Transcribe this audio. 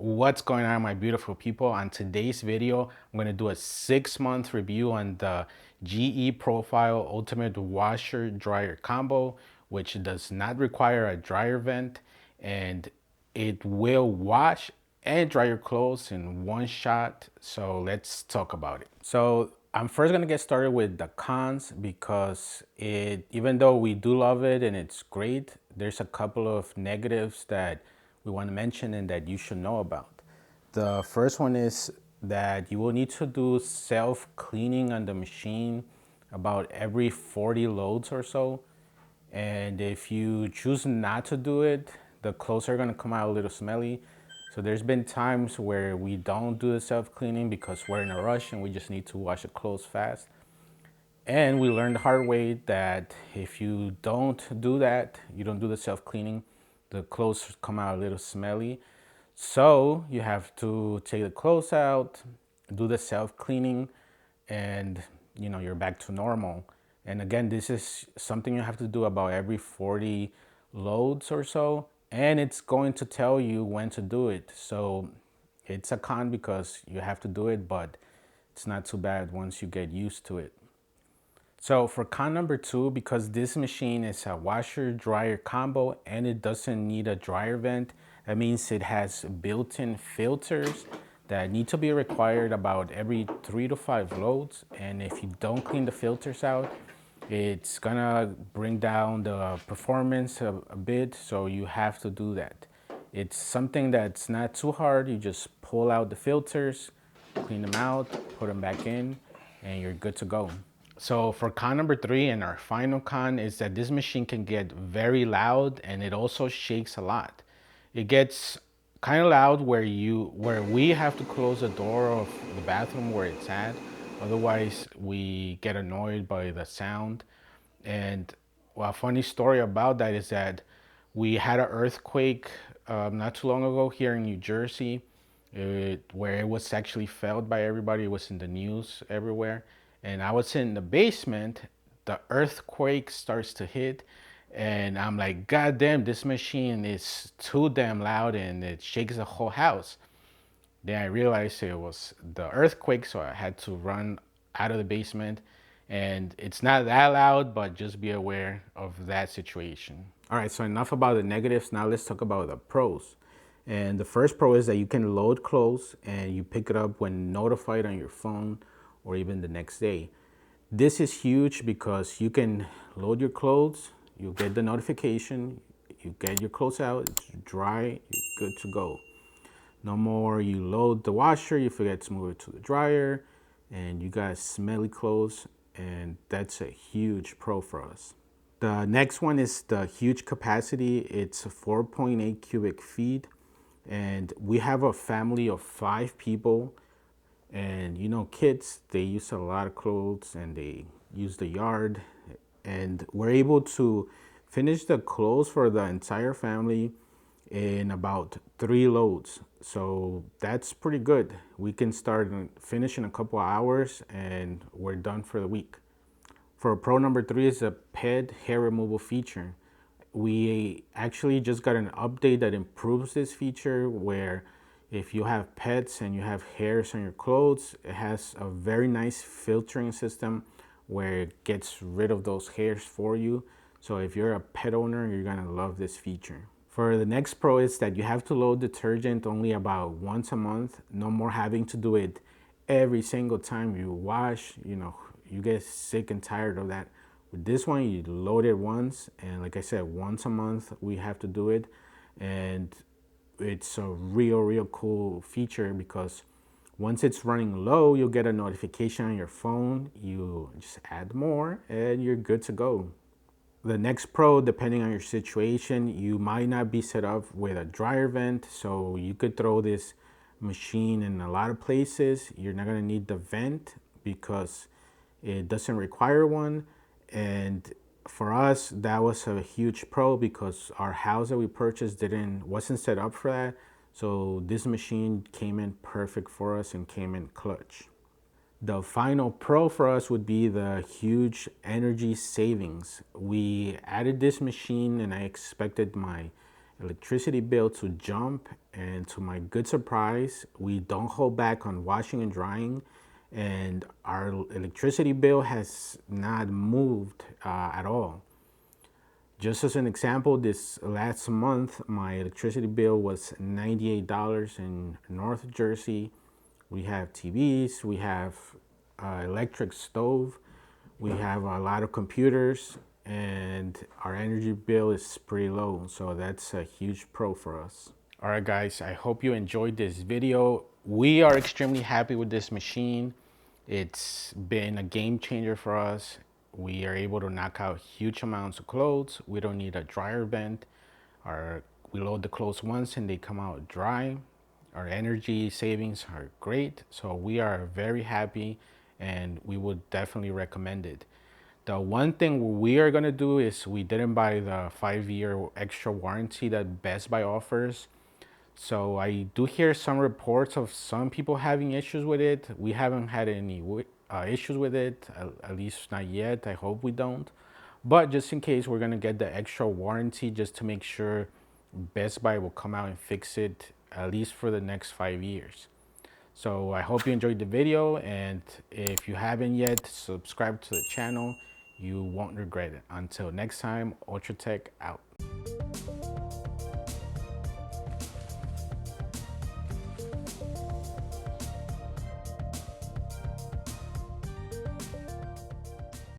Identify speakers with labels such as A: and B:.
A: What's going on, my beautiful people? On today's video, I'm going to do a 6-month review on the GE Profile Ultimate Washer Dryer Combo, which does not require a dryer vent, and it will wash and dry your clothes in one shot. So let's talk about it. So I'm first going to get started with the cons because even though we do love it and it's great, there's a couple of negatives that we want to mention and that you should know about. The first one is that you will need to do self-cleaning on the machine about every 40 loads or so. And if you choose not to do it, the clothes are gonna come out a little smelly. So there's been times where we don't do the self-cleaning because we're in a rush and we just need to wash the clothes fast. And we learned the hard way that if you don't do that, you don't do the self-cleaning, the clothes come out a little smelly. So you have to take the clothes out, do the self-cleaning, and you're back to normal. And again, this is something you have to do about every 40 loads or so, and it's going to tell you when to do it. So it's a con because you have to do it, but it's not too bad once you get used to it. So for con number two, because this machine is a washer dryer combo and it doesn't need a dryer vent, that means it has built-in filters that need to be required about every 3 to 5 loads. And if you don't clean the filters out, it's gonna bring down the performance a bit, so you have to do that. It's something that's not too hard. You just pull out the filters, clean them out, put them back in, and you're good to go. So for con number three and our final con is that this machine can get very loud and it also shakes a lot. It gets kind of loud where we have to close the door of the bathroom where it's at. Otherwise we get annoyed by the sound. And well, a funny story about that is that we had an earthquake not too long ago here in New Jersey, where it was actually felt by everybody. It was in the news everywhere. And I was in the basement. The earthquake starts to hit, and I'm like, God damn, this machine is too damn loud and it shakes the whole house. Then I realized it was the earthquake, so I had to run out of the basement. And it's not that loud, but just be aware of that situation. All right, so enough about the negatives. Now let's talk about the pros. And the first pro is that you can load clothes and you pick it up when notified on your phone or even the next day. This is huge because you can load your clothes, you get the notification, you get your clothes out, it's dry, you're good to go. No more you load the washer, you forget to move it to the dryer, and you got smelly clothes, and that's a huge pro for us. The next one is the huge capacity. It's 4.8 cubic feet, and we have a family of 5 people. And kids, they use a lot of clothes and they use the yard, and we're able to finish the clothes for the entire family in about 3 loads. So that's pretty good. We can start and finish in a couple of hours and we're done for the week. For pro number 3 is a pet hair removal feature. We actually just got an update that improves this feature, where if you have pets and you have hairs on your clothes, it has a very nice filtering system where it gets rid of those hairs for you. So if you're a pet owner, you're gonna love this feature. For the next pro is that you have to load detergent only about once a month. No more having to do it every single time you wash. You get sick and tired of that. With this one, you load it once, and like I said, once a month we have to do it. And it's a real cool feature because once it's running low, you'll get a notification on your phone. You just add more and you're good to go. The next pro, depending on your situation, you might not be set up with a dryer vent, so you could throw this machine in a lot of places. You're not gonna need the vent because it doesn't require one. And for us, that was a huge pro because our house that we purchased wasn't set up for that. So this machine came in perfect for us and came in clutch. The final pro for us would be the huge energy savings. We added this machine and I expected my electricity bill to jump, and to my good surprise, we don't hold back on washing and drying, and our electricity bill has not moved at all. Just as an example, this last month, my electricity bill was $98 in North Jersey. We have TVs, we have electric stove, we have a lot of computers, and our energy bill is pretty low. So that's a huge pro for us. All right, guys, I hope you enjoyed this video. We are extremely happy with this machine. It's been a game changer for us. We are able to knock out huge amounts of clothes. We don't need a dryer vent. We load the clothes once and they come out dry. Our energy savings are great. So we are very happy and we would definitely recommend it. The one thing we are gonna do is we didn't buy the 5-year extra warranty that Best Buy offers. So I do hear some reports of some people having issues with it. We haven't had any issues with it, at least not yet. I hope we don't. But just in case, we're gonna get the extra warranty just to make sure Best Buy will come out and fix it at least for the next 5 years. So I hope you enjoyed the video, and if you haven't yet, subscribe to the channel. You won't regret it. Until next time, Ultratech out.